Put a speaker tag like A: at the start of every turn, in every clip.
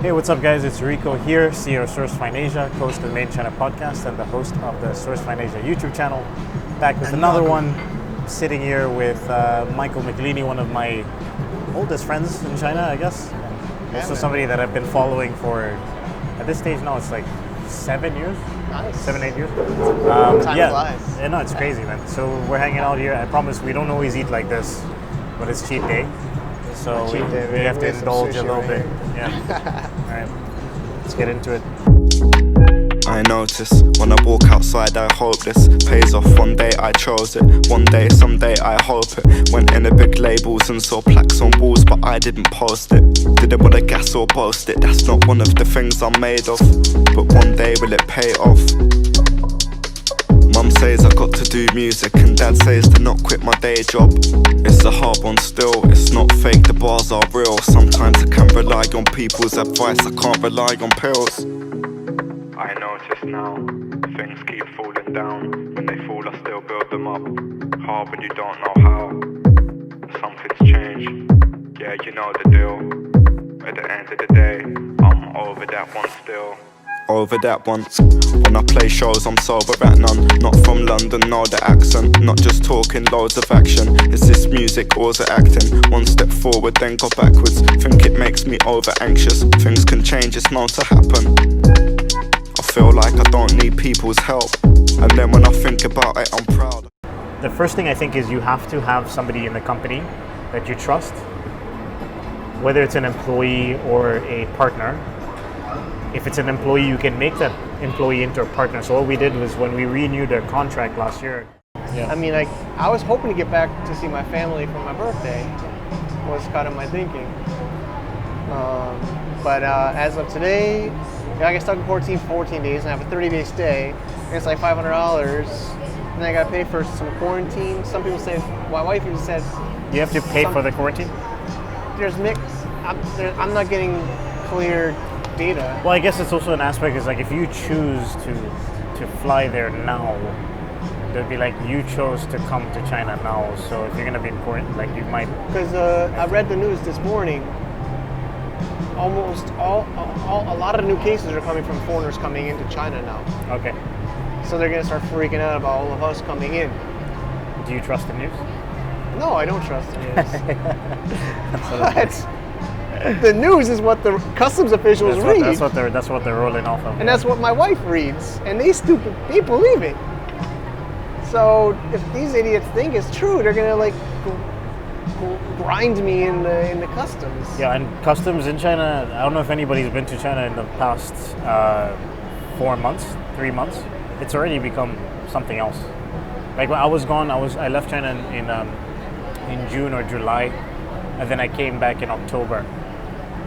A: Hey, what's up, guys? It's Rico here, CEO of Source Find Asia, host of the Main China podcast, and the host of the Source Find Asia YouTube channel. Back with another one, sitting here with Michael Michelini, one of my oldest friends in China, I guess. Also somebody that I've been following for, at this stage now, it's like 7 years?
B: Nice.
A: 7, 8 years.
B: Time flies.
A: Yeah, no, it's crazy, man. So we're hanging out here. I promise we don't always eat like this, but it's cheat day. So we have to indulge a little bit. Yeah. All right. Let's get into it.
C: I notice when I walk outside, I hope this pays off. One day I chose it, one day, someday I hope it. Went in the big labels and saw plaques on walls, but I didn't post it. Didn't want to gas or boast it, that's not one of the things I'm made of. But one day will it pay off? Mum says I got to do music, and Dad says to not quit my day job. It's a hard one still, it's not fake, the bars are real. Sometimes I can rely on people's advice, I can't rely on pills. I notice now, things keep falling down. When they fall I still build them up. Hard when you don't know how. Something's changed, yeah, you know the deal. At the end of the day, I'm over that one still. Over that once. When I play shows I'm sober at none. Not from London, no the accent. Not just talking, loads of action. Is this music or is it acting? One step forward then go backwards. Think it makes me over anxious. Things can change, it's known to happen. I feel like I don't need people's help. And then when I think about it I'm proud.
A: The first thing I think is you have to have somebody in the company that you trust, whether it's an employee or a partner. If it's an employee, you can make that employee into a partner. So what we did was when we renewed our contract last year.
B: Yeah. I mean, I was hoping to get back to see my family for my birthday. Was kind of my thinking. But as of today, I get stuck in quarantine for 14 days and I have a 30-day stay. And it's like $500. And then I got to pay for some quarantine. Some people say, my wife even said,
A: you have to pay for the quarantine?
B: There's mixed. I'm not getting clear data.
A: Well, I guess it's also an aspect is like if you choose to fly there now, there'd be like you chose to come to China now. So if you're gonna be in quarantine, like you might.
B: Because I read the news this morning. Almost a lot of new cases are coming from foreigners coming into China now.
A: Okay.
B: So they're gonna start freaking out about all of us coming in.
A: Do you trust the news?
B: No, I don't trust the news. But the news is what the customs officials read.
A: That's what they're rolling off of.
B: And that's what my wife reads. And they believe it. So if these idiots think it's true, they're gonna like grind me in the customs.
A: Yeah, and customs in China, I don't know if anybody's been to China in the past 4 months, 3 months. It's already become something else. Like when I was gone, I left China in June or July, and then I came back in October.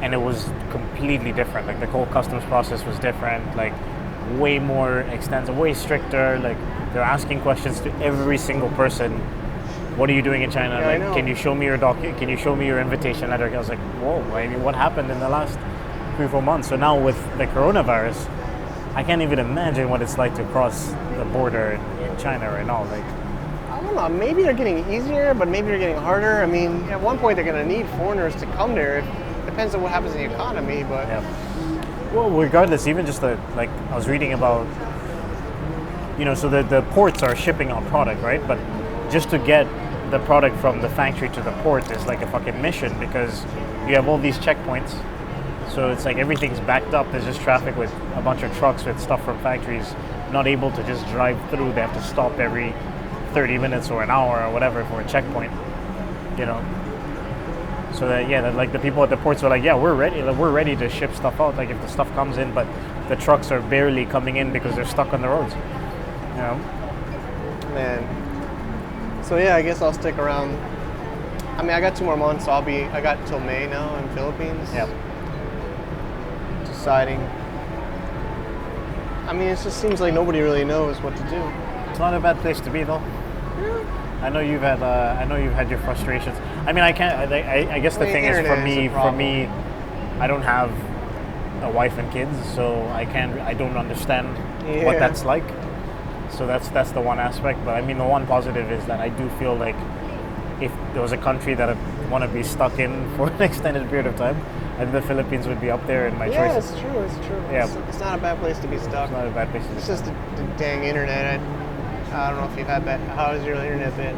A: And it was completely different. Like the whole customs process was different, like way more extensive, way stricter. Like they're asking questions to every single person. What are you doing in China?
B: Yeah,
A: like, can you show me your can you show me your invitation letter? I was like, whoa, I mean, what happened in the last 3-4 months? So now with the coronavirus, I can't even imagine what it's like to cross the border in China right now. Like,
B: I don't know, maybe they're getting easier, but maybe they're getting harder. I mean, at one point they're gonna need foreigners to come there. Depends on what happens in the economy, but
A: yeah. Well, regardless, even just like I was reading about, so the ports are shipping out product, right? But just to get the product from the factory to the port is like a fucking mission because you have all these checkpoints. So it's like everything's backed up. There's just traffic with a bunch of trucks with stuff from factories not able to just drive through. They have to stop every 30 minutes or an hour or whatever for a checkpoint, So that like the people at the ports are like, yeah, we're ready to ship stuff out. Like if the stuff comes in, but the trucks are barely coming in because they're stuck on the roads.
B: Man. So yeah, I guess I'll stick around. I mean, I got 2 more months. So I got till May now in Philippines.
A: Yeah.
B: Deciding. I mean, it just seems like nobody really knows what to do.
A: It's not a bad place to be though.
B: Yeah.
A: I know you've had your frustrations. I mean, I can't. I guess the thing is for me, I don't have a wife and kids, so I don't understand what that's like. So that's the one aspect. But I mean, the one positive is that I do feel like if there was a country that I want to be stuck in for an extended period of time, I think the Philippines would be up there in my
B: Yeah,
A: choices.
B: it's true. It's true.
A: Yeah.
B: It's not a bad place to be stuck.
A: It's not a bad place to be.
B: It's just the dang internet. I don't know if you've had that. How has your internet been?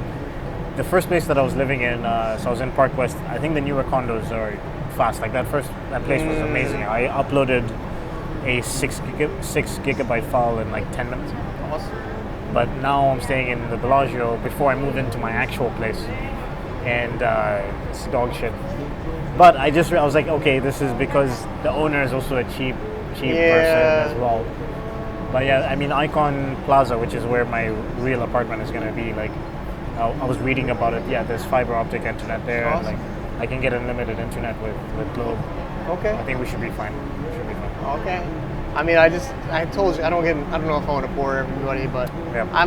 A: The first place that I was living in, so I was in Park West. I think the newer condos are fast. Like that place was amazing. I uploaded a 6 gigabyte file in like 10 minutes.
B: Awesome.
A: But now I'm staying in the Bellagio before I move into my actual place, and it's dog shit. But I was like, okay, this is because the owner is also a cheap person as well. But yeah, I mean, Icon Plaza, which is where my real apartment is gonna be, like, I was reading about it. Yeah, there's fiber optic internet there,
B: Awesome.
A: and like, I can get unlimited internet with Globe.
B: Okay.
A: I think we should be fine.
B: Okay. I mean, I told you, I don't know if I want to bore everybody, but
A: Yeah.
B: I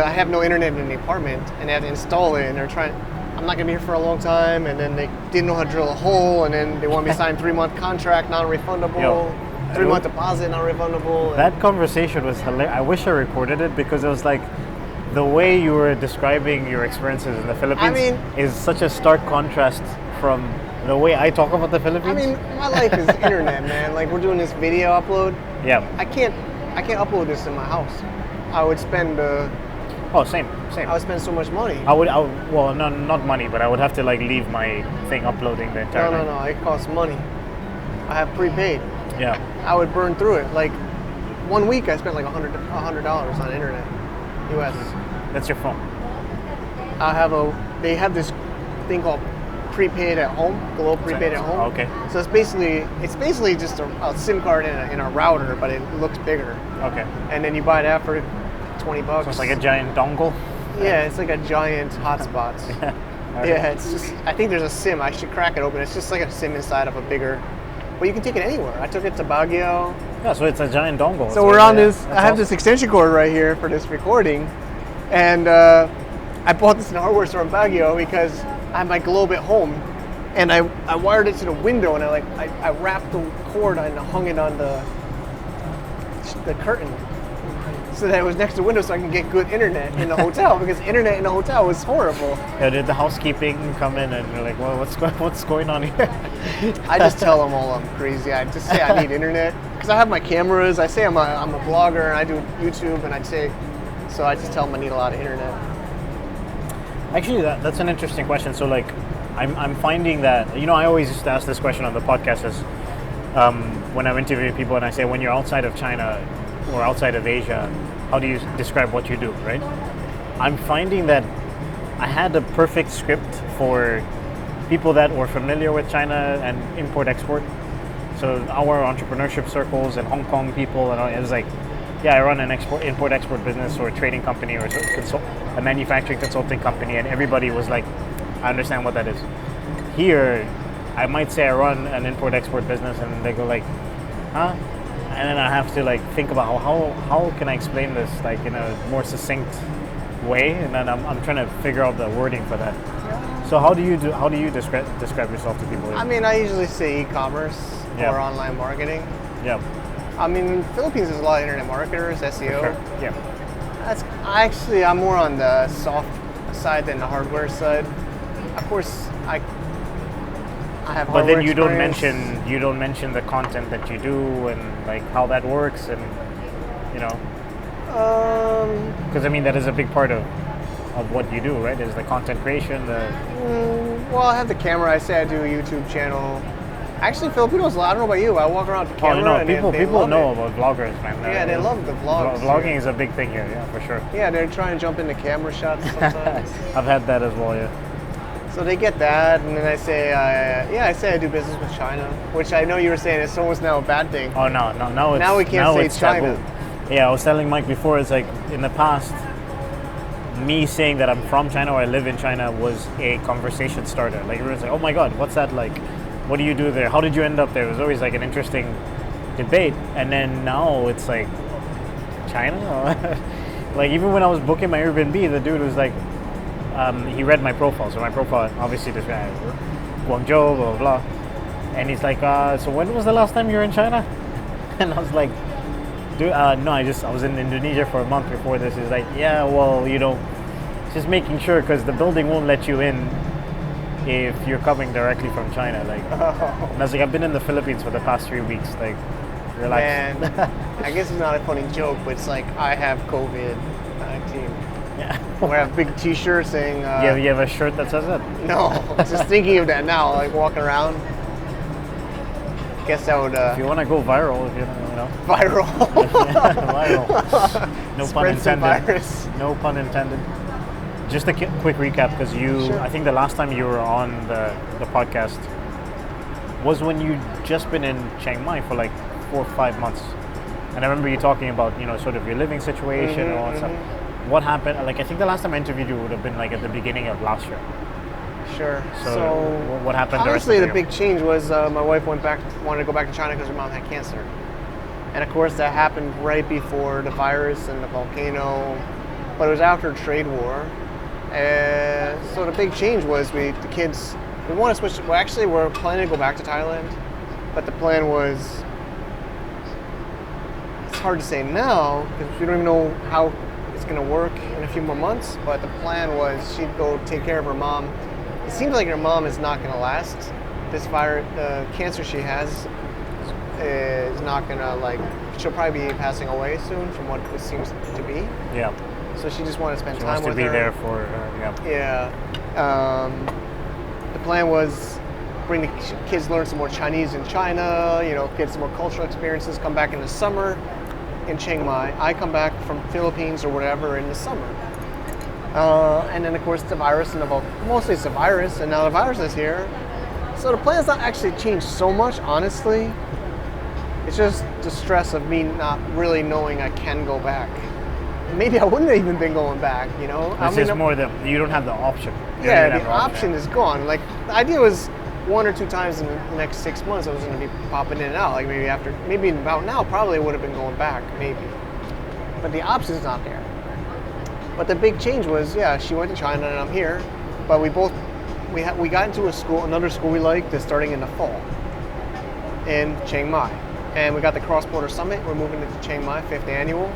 B: have no internet in the apartment, and they have to install it, and I'm not gonna be here for a long time, and then they didn't know how to drill a hole, and then they want me to sign 3-month contract, non-refundable,
A: Yo,
B: 3-month deposit, non-refundable.
A: That conversation was hilarious. I wish I recorded it because it was like the way you were describing your experiences in the Philippines is such a stark contrast from the way I talk about the Philippines.
B: I mean, my life is internet, man. Like, we're doing this video upload.
A: Yeah.
B: I can't upload this in my house. I would spend.
A: Same.
B: I would spend so much money.
A: Well, no, not money, but I would have to like leave my thing uploading the entire night.
B: No. It costs money. I have prepaid.
A: Yeah.
B: I would burn through it. Like, 1 week I spent like $100 on internet, US.
A: That's your phone.
B: They have this thing called prepaid at home, Globe prepaid at home.
A: Okay.
B: So it's basically just a SIM card in a router, but it looks bigger.
A: Okay.
B: And then you buy that for $20.
A: So it's like a giant dongle.
B: Yeah, it's like a giant hotspot. Yeah, it's just. I think there's a SIM. I should crack it open. It's just like a SIM inside of a bigger. But you can take it anywhere. I took it to Baguio.
A: Yeah, so it's a giant dongle.
B: So we're on this. I have this extension cord right here for this recording, and I bought this in a hardware store in Baguio because I have my Globe at home, and I wired it to the window, and I wrapped the cord and hung it on the curtain, so that it was next to the window, so I can get good internet in the hotel, because internet in the hotel was horrible.
A: Yeah, did the housekeeping come in and you're like, well, what's going on here?
B: I just tell them all I'm crazy. I just say I need internet because I have my cameras. I say I'm a blogger and I do YouTube, and so I just tell them I need a lot of internet.
A: Actually, that's an interesting question. So like, I'm finding that, I always used to ask this question on the podcast as when I'm interviewing people, and I say, when you're outside of China or outside of Asia, how do you describe what you do, right? I'm finding that I had a perfect script for people that were familiar with China and import-export. So our entrepreneurship circles and Hong Kong people, and it was like, yeah, I run an import-export business or a trading company or a manufacturing consulting company, and everybody was like, I understand what that is. Here, I might say I run an import-export business, and they go like, huh? And then I have to like think about how can I explain this like in a more succinct way, and then I'm trying to figure out the wording for that. So how do you describe yourself to people?
B: I mean, I usually say e-commerce or online marketing.
A: Yeah.
B: I mean, in the Philippines, there's a lot of internet marketers, SEO.
A: Sure. Yeah.
B: I'm more on the soft side than the hardware side. Of course, I have hardware.
A: But then you
B: experience.
A: don't mention the content that you do and like how that works, and because I mean that is a big part of what you do, right? Is the content creation.
B: Well, I have the camera. I say I do a YouTube channel. Actually, Filipinos, I don't know about you. I walk around with the camera. And
A: people
B: love
A: know
B: it.
A: about vloggers, man.
B: Yeah, they love the vlogs.
A: Vlogging is a big thing here, yeah, for sure.
B: Yeah, they're trying to jump into camera shots sometimes.
A: I've had that as well, yeah.
B: So they get that, and then I say I do business with China, which I know you were saying is almost now a bad thing.
A: Oh no, it's
B: now we can't say
A: it's
B: China.
A: Taboo. Yeah, I was telling Mike before. It's like in the past, me saying that I'm from China or I live in China was a conversation starter. Like everyone's like, "Oh my God, what's that like? What do you do there? How did you end up there?" It was always like an interesting debate. And then now it's like, China? Like even when I was booking my Airbnb, the dude was like, he read my profile. So my profile obviously this guy, Guangzhou, blah, blah, blah. And he's like, so when was the last time you were in China? And I was like, dude, no, I was in Indonesia for a month before this. He's like, yeah, well, just making sure because the building won't let you in if you're coming directly from China. Like, and I was like, I've been in the Philippines for the past 3 weeks. Like, relax.
B: And I guess it's not a funny joke, but it's like I have COVID-19.
A: Yeah.
B: Or I have a big T-shirt saying.
A: You have a shirt that says that?
B: No, just thinking of that now, like walking around. Guess that would.
A: If you want to go viral, if you know.
B: Viral.
A: Viral. No pun
B: Spread some
A: intended.
B: virus.
A: No pun intended. Just a quick recap, because
B: Sure.
A: I think the last time you were on the podcast was when you just been in Chiang Mai for like 4 or 5 months, and I remember you talking about sort of your living situation and all that stuff. What happened? Like, I think the last time I interviewed you would have been like at the beginning of last year.
B: Sure.
A: So what happened?
B: Honestly, the
A: year?
B: big change was my wife wanted to go back to China because her mom had cancer, and of course that happened right before the virus and the volcano, but it was after a trade war. And so the big change was we want to switch. Well, actually, we're planning to go back to Thailand, but the plan was, it's hard to say now because we don't even know how it's going to work in a few more months, but the plan was she'd go take care of her mom. It seems like her mom is not going to last. This virus, the cancer she has is not going to, she'll probably be passing away soon from what it seems to be.
A: Yeah.
B: So she just wanted to spend
A: She
B: time
A: wants
B: with
A: to be
B: her.
A: there for her. Yeah.
B: Yeah. The plan was bring the kids learn some more Chinese in China, get some more cultural experiences, come back in the summer in Chiang Mai. I come back from Philippines or whatever in the summer. And then of course the virus mostly it's the virus, and now the virus is here. So the plan's not actually changed so much, honestly. It's just the stress of me not really knowing I can go back. Maybe I wouldn't have even been going back,
A: It's just more that you don't have the option. You
B: Yeah,
A: don't
B: the
A: have
B: option is gone. Like, the idea was 1 or 2 times in the next 6 months I was going to be popping in and out. Like, maybe about now, probably would have been going back, maybe. But the option's not there. But the big change was, she went to China and I'm here. But we got into another school we liked that's starting in the fall in Chiang Mai. And we got the Cross-Border Summit. We're moving to Chiang Mai, 5th annual,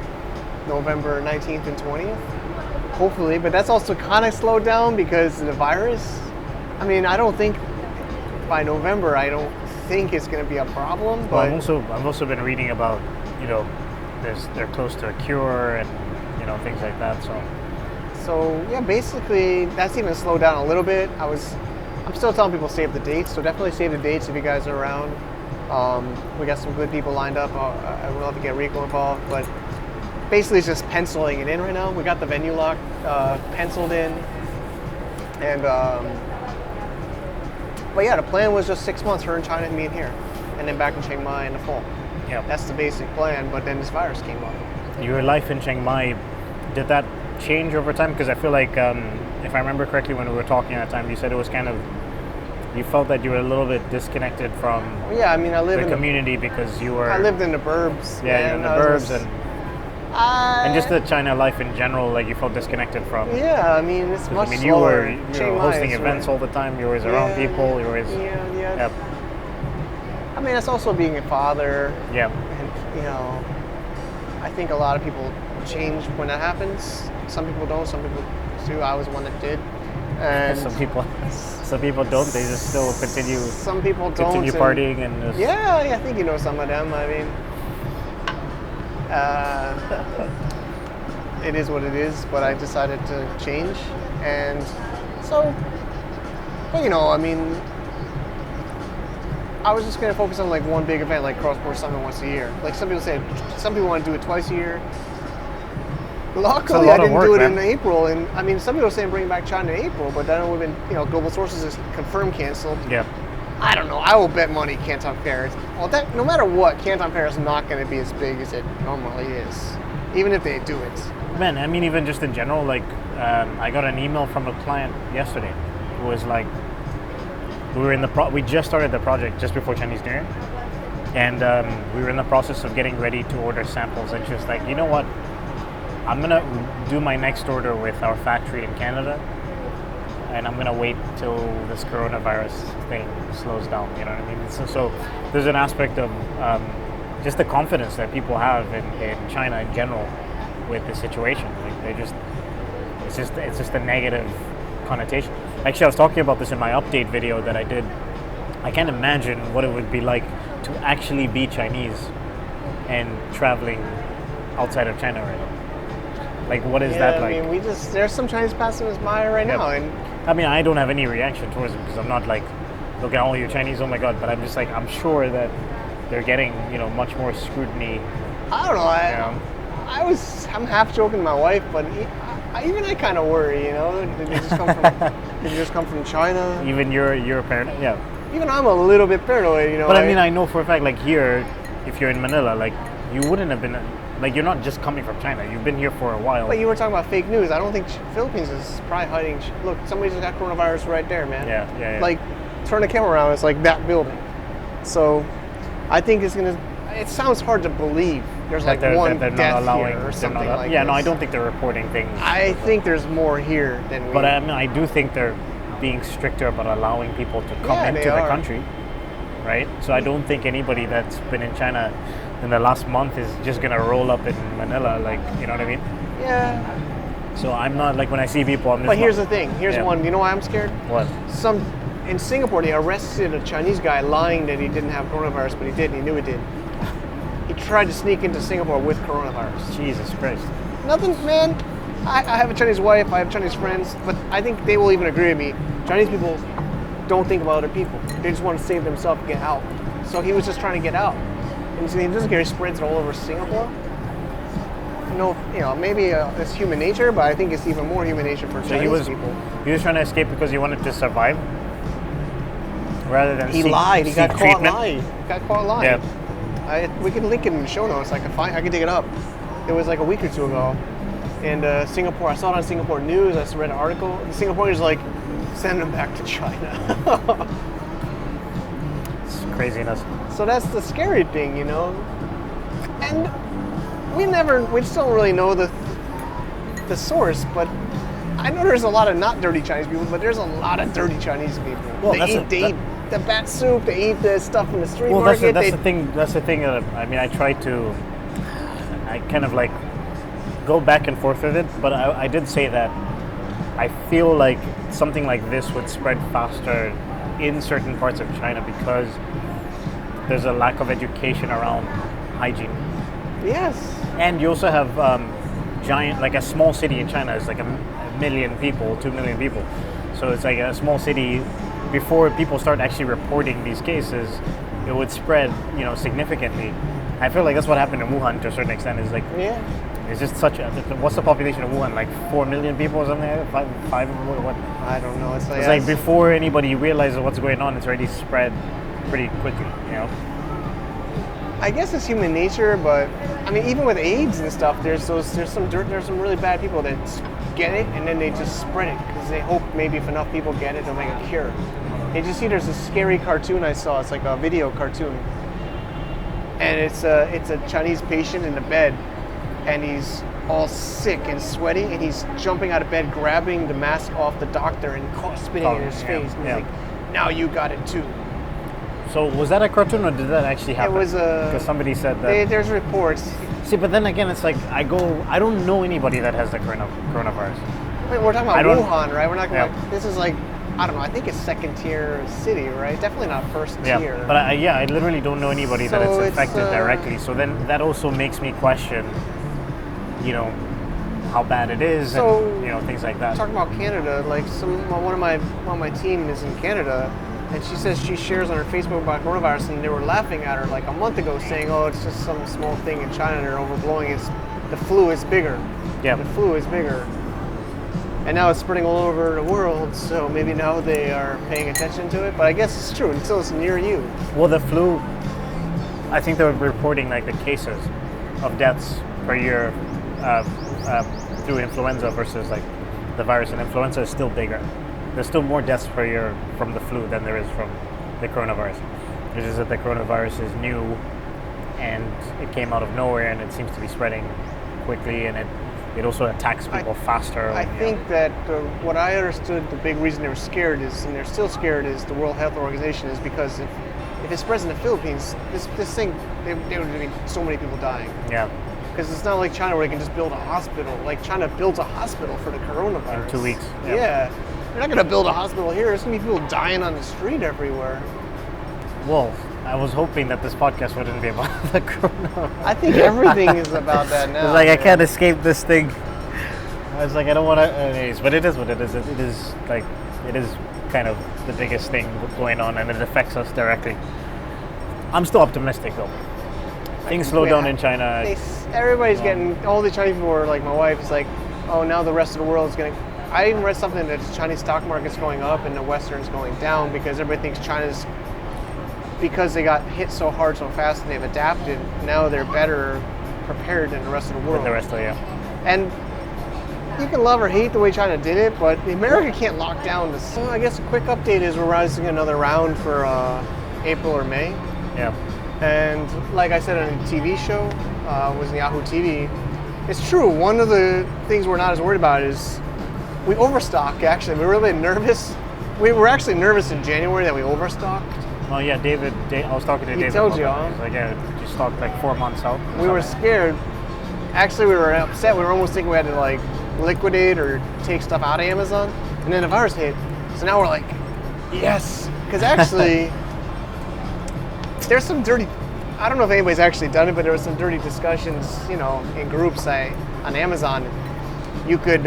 B: November 19th and 20th. Hopefully, but that's also kind of slowed down because of the virus. I mean, I don't think by November, I don't think it's going to be a problem. But
A: I've also been reading about, they're close to a cure and things like that.
B: So yeah, basically that's even slowed down a little bit. I'm still telling people save the dates, so definitely save the dates if you guys are around. We got some good people lined up. I would love to get Rico involved, but basically it's just penciling it in right now. We got the venue lock penciled in, and but yeah, the plan was just 6 months, her in China and me in here, and then back in Chiang Mai in the fall.
A: Yeah,
B: that's the basic plan. But then this virus came up.
A: Your life in Chiang Mai, did that change over time? Because I feel like, if I remember correctly, when we were talking at the time, you said it was kind of, you felt that you were a little bit disconnected from
B: I live
A: the
B: in
A: community because you were.
B: I lived in the burbs.
A: Yeah, you're in the burbs and just the China life in general, like you felt disconnected from.
B: Yeah, I mean it's much
A: you
B: slower.
A: were hosting events all the time. You're always around people. You're always.
B: Yeah.
A: Yep.
B: I mean, it's also being a father.
A: Yeah.
B: And I think a lot of people change when that happens. Some people don't. Some people do. I was one that did. And
A: some people don't. They just still continue.
B: Some people don't.
A: Continue partying and. Just,
B: yeah, I think some of them. I mean, it is what it is. But I decided to change, and so. But I mean, I was just going to focus on like one big event, like Cross-Border Summit once a year. Like some people want to do it twice a year. Luckily, I didn't do it in April, and I mean, some people are saying bring back China in April, but then it would have been, Global Sources is confirmed canceled.
A: Yeah.
B: I don't know. I will bet money Canton Fair. No matter what, Canton Fair is not going to be as big as it normally is, even if they do it.
A: Man, I mean, even just in general, like, I got an email from a client yesterday who was like, we just started the project just before Chinese New Year, and we were in the process of getting ready to order samples, and she was like, you know what? I'm going to do my next order with our factory in Canada, and I'm going to wait till this coronavirus thing slows down, you know what I mean? So there's an aspect of just the confidence that people have in China in general with the situation. Like it's just a negative connotation. Actually, I was talking about this in my update video that I did. I can't imagine what it would be like to actually be Chinese and traveling outside of China right now. Like, what is that like?
B: I mean, there's some Chinese passing us by right now, and
A: I mean, I don't have any reaction towards it because I'm not like, look at all you Chinese, oh my god, but I'm just like, I'm sure that they're getting, much more scrutiny.
B: I don't know. I'm half joking to my wife, but even I kind of worry, Did they just come from China?
A: Even you're a parent, yeah.
B: Even I'm a little bit paranoid,
A: But I mean, I know for a fact, like here, if you're in Manila, like you wouldn't have been, like you're not just coming from China. You've been here for a while.
B: But you were talking about fake news. I don't think Philippines is probably hiding. Look, somebody just got coronavirus right there, man.
A: Yeah.
B: Like, turn the camera around. It's like that building. So, I think it's gonna. It sounds hard to believe. There's like one death here or something like
A: Yeah,
B: this.
A: no, I don't think they're reporting things.
B: I think there's more here than we.
A: But I mean, I do think they're being stricter about allowing people to come into the country, right? So I don't think anybody that's been in China in the last month is just gonna roll up in Manila, like, you know what I mean?
B: Yeah.
A: So I'm not like, when I see people, I'm just.
B: But here's the thing. Here's one. You know why I'm scared?
A: What?
B: In Singapore, they arrested a Chinese guy lying that he didn't have coronavirus, but he did. And he knew he did. He tried to sneak into Singapore with coronavirus.
A: Jesus Christ.
B: Nothing, man. I have a Chinese wife, I have Chinese friends, but I think they will even agree with me. Chinese people don't think about other people. They just want to save themselves and get out. So he was just trying to get out. And so he doesn't care, he spreads it all over Singapore. Maybe it's human nature, but I think it's even more human nature for Chinese people.
A: He was trying to escape because he wanted to survive, rather than
B: he lied. He got caught lying.
A: Yeah.
B: We can link it in the show notes. I can dig it up. It was like a week or two ago, and Singapore. I saw it on Singapore News. I read an article. The Singaporeans like, send them back to China.
A: It's craziness.
B: So that's the scary thing, And we just don't really know the source, but I know there's a lot of not dirty Chinese people, but there's a lot of dirty Chinese people.
A: Well,
B: they eat the bat soup, they eat the stuff from the street
A: well,
B: market.
A: That's the thing. That's the thing that I kind of like go back and forth with it, but I did say that I feel like something like this would spread faster in certain parts of China because there's a lack of education around hygiene.
B: Yes.
A: And you also have like a small city in China is like a million people, 2 million people. So it's like a small city. Before people start actually reporting these cases, it would spread, significantly. I feel like that's what happened in Wuhan to a certain extent. Is like, it's just such a. What's the population of Wuhan? Like 4 million people or something? Five? What?
B: I don't know. It's
A: like before anybody realizes what's going on, it's already spread pretty quickly.
B: I guess it's human nature, but I mean, even with AIDS and stuff, there's some really bad people that get it and then they just spread it because they hope maybe if enough people get it, they'll make a cure. Did you see? There's a scary cartoon I saw. It's like a video cartoon, and it's a Chinese patient in the bed, and he's all sick and sweaty, and he's jumping out of bed, grabbing the mask off the doctor and spitting it in his face. And he's like, "Now you got it too."
A: So was that a cartoon or did that actually happen?
B: It was
A: because somebody said that.
B: There's reports.
A: See, but then again, it's like I don't know anybody that has the coronavirus.
B: Wait, we're talking about Wuhan, right? We're not going. This is like, I don't know. I think it's second tier city, right? Definitely not first tier.
A: But I literally don't know anybody that it's affected directly. So then that also makes me question, how bad it is, and things like that.
B: Talking about Canada, like one of my team is in Canada. And she says she shares on her Facebook about coronavirus, and they were laughing at her like a month ago, saying, "Oh, it's just some small thing in China. They're overblowing it. The flu is bigger.
A: Yeah,
B: the flu is bigger." And now it's spreading all over the world, so maybe now they are paying attention to it. But I guess it's true until it's near you.
A: Well, the flu, I think they were reporting like the cases of deaths per year through influenza versus like the virus, and influenza is still bigger. There's still more deaths per year from the flu than there is from the coronavirus. It's just that the coronavirus is new and it came out of nowhere and it seems to be spreading quickly, and it also attacks people faster.
B: I think that what I understood, the big reason they were scared is, and they're still scared, is the World Health Organization is because if it spreads in the Philippines, this thing, there would be so many people dying.
A: Yeah.
B: Because it's not like China where they can just build a hospital. Like China builds a hospital for the coronavirus.
A: In 2 weeks.
B: Yeah. You're not going to build a hospital here. There's going to be people dying on the street everywhere.
A: Well, I was hoping that this podcast wouldn't be about the corona.
B: I think everything is about that now.
A: It's like, I can't escape this thing. I was like, I don't want to, anyways, but it is what it is. It is like, it is kind of the biggest thing going on, and it affects us directly. I'm still optimistic though. Things slow down in China.
B: Everybody's getting, all the Chinese people are like, my wife is like, oh, now the rest of the world is going to, I even read something that the Chinese stock market's going up and the Western's going down because everybody thinks China's, because they got hit so hard so fast and they've adapted, now they're better prepared than the rest of the world.
A: The rest of
B: And you can love or hate the way China did it, but America can't lock down this. So I guess a quick update is we're rising another round for April or May.
A: Yeah.
B: And like I said on a TV show, was Yahoo TV, it's true. One of the things we're not as worried about is we overstock, actually. We're really nervous. We were actually nervous in January that we overstocked.
A: Oh yeah, David, I was talking to David.
B: He told you, huh?
A: He's like, yeah, you stocked like 4 months out.
B: We were scared. Actually, we were upset. We were almost thinking we had to like liquidate or take stuff out of Amazon. And then the virus hit. So now we're like, yes. Because actually, there's some dirty, I don't know if anybody's actually done it, but there was some dirty discussions, you know, in groups on Amazon. You could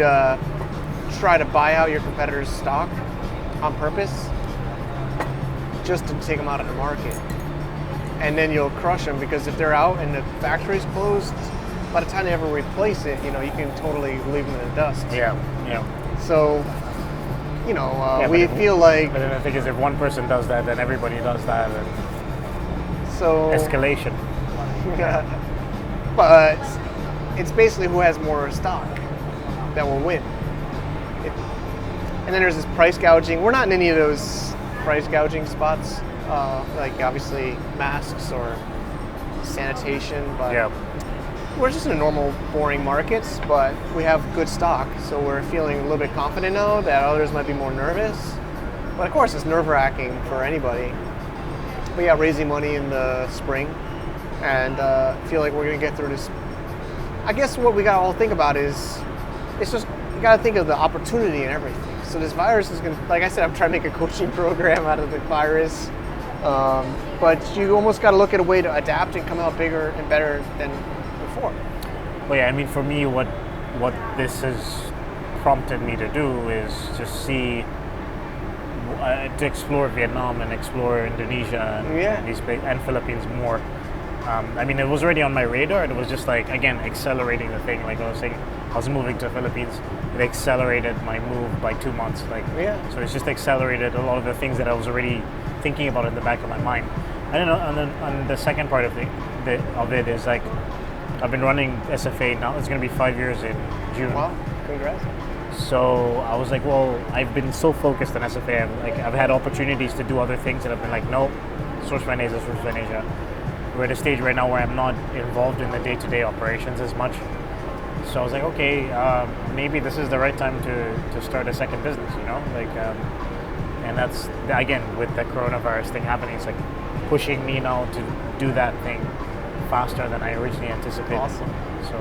B: try to buy out your competitor's stock on purpose just to take them out of the market. And then you'll crush them because if they're out and the factory's closed, by the time they ever replace it, you know, you can totally leave them in the dust.
A: Yeah.
B: So, you know, we feel like...
A: But then the thing is, if one person does that, then everybody does that. And
B: so
A: escalation.
B: But it's basically who has more stock that will win. And then there's this price gouging. We're not in any of those price gouging spots, like obviously masks or sanitation, but we're just in a normal, boring markets, but we have good stock, so we're feeling a little bit confident now that others might be more nervous. But of course, it's nerve-wracking for anybody. But yeah, raising money in the spring, and feel like we're gonna get through this. I guess what we gotta all think about is, it's just, you gotta think of the opportunity and everything. So this virus is gonna, like I said, I'm trying to make a coaching program out of the virus. But you almost gotta look at a way to adapt and come out bigger and better than before.
A: Well, yeah, I mean, for me, what this has prompted me to do is just see, to explore Vietnam and explore Indonesia and Philippines more. I mean, it was already on my radar, and it was just like, again, accelerating the thing. Like I was saying, I was moving to the Philippines. It accelerated my move by 2 months. So it's just accelerated a lot of the things that I was already thinking about in the back of my mind. I don't know. And the second part of it is like, I've been running SFA now. It's going to be 5 years in June.
B: Wow, congrats.
A: So I was like, well, I've been so focused on SFA. I've had opportunities to do other things, and I've been like, no, source Asia. We're at a stage right now where I'm not involved in the day-to-day operations as much. So I was like, okay, maybe this is the right time to start a second business, you know? And that's, again, with the coronavirus thing happening, it's like pushing me now to do that thing faster than I originally anticipated.
B: Awesome.
A: So,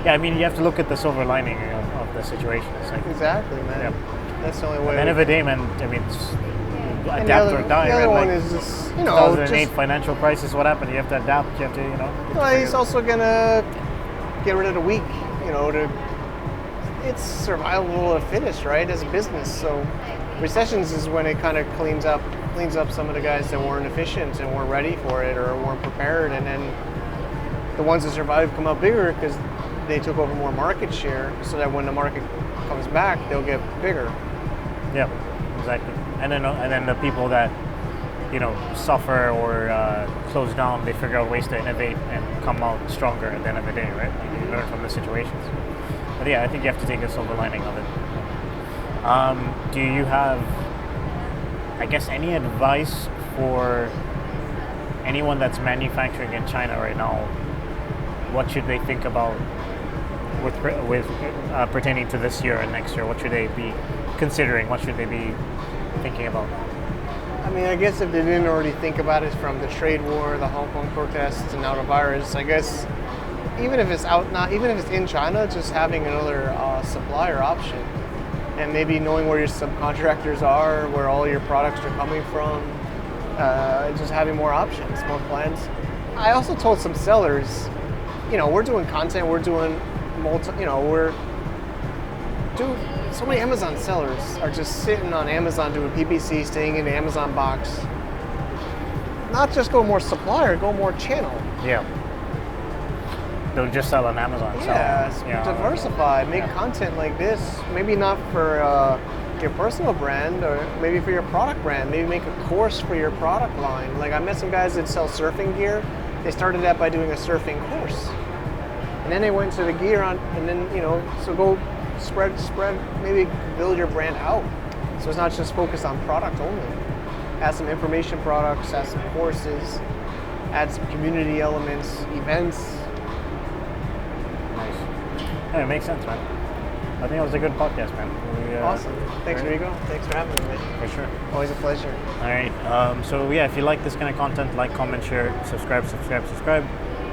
A: yeah, I mean, you have to look at the silver lining of the situation. It's like,
B: exactly, man. That's the only way.
A: At the end of the day, man, I mean, adapt or die.
B: The other
A: right?
B: one is just, you know,
A: 2008 financial crisis. What happened? You have to adapt. You have to, you know.
B: Well, he's also gonna get rid of the weak. You know, it's survival of the fittest, right? As a business, so recessions is when it kind of cleans up some of the guys that weren't efficient and weren't ready for it or weren't prepared, and then the ones that survive come out bigger because they took over more market share, so that when the market comes back, they'll get bigger.
A: Yeah, exactly. And then the people that, you know, suffer or close down, they figure out ways to innovate and come out stronger at the end of the day, right? Like you learn from the situations. But yeah, I think you have to take a silver lining of it. Do you have, I guess, any advice for anyone that's manufacturing in China right now? What should they think about with pertaining to this year and next year? What should they be considering? What should they be thinking about?
B: I mean, I guess if they didn't already think about it from the trade war, the Hong Kong protests, and now the virus, I guess even if it's in China, just having another supplier option and maybe knowing where your subcontractors are, where all your products are coming from, just having more options, more plans. I also told some sellers, we're doing content, we're doing so many Amazon sellers are just sitting on Amazon doing PPC, staying in the Amazon box. Not just go more supplier, go more channel.
A: Yeah. Don't just sell on Amazon.
B: Diversify. Make content like this. Maybe not for your personal brand, or maybe for your product brand. Maybe make a course for your product line. Like I met some guys that sell surfing gear. They started that by doing a surfing course, and then they went to the gear and then so go spread. Maybe build your brand out, so it's not just focused on product only. Add some information products, add some courses, add some community elements, events.
A: Nice. Yeah, it makes sense, man. I think it was a good podcast, man.
B: Awesome. Thanks, Rico. Thanks for having me, man.
A: For sure.
B: Always a pleasure.
A: All right. So if you like this kind of content, like, comment, share, subscribe.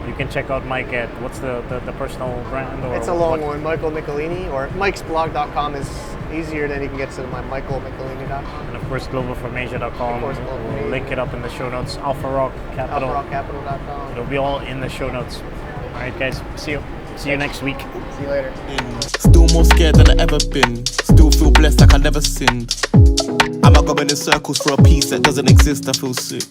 A: You can check out Mike at, what's the personal brand? Or
B: it's a long one, Michael Michelini, or mikesblog.com is easier, than you can get to my michaelmichelini.com.
A: And of course, globalfromasia.com. We'll link it up in the show notes. Alpha Rock Capital.
B: AlphaRockCapital.com.
A: It'll be all in the show notes. All right, guys. See you next week.
B: See you later.
D: Still more scared than I ever been. Still feel blessed like I never sinned. Am I going in circles for a peace that doesn't exist? I feel sick.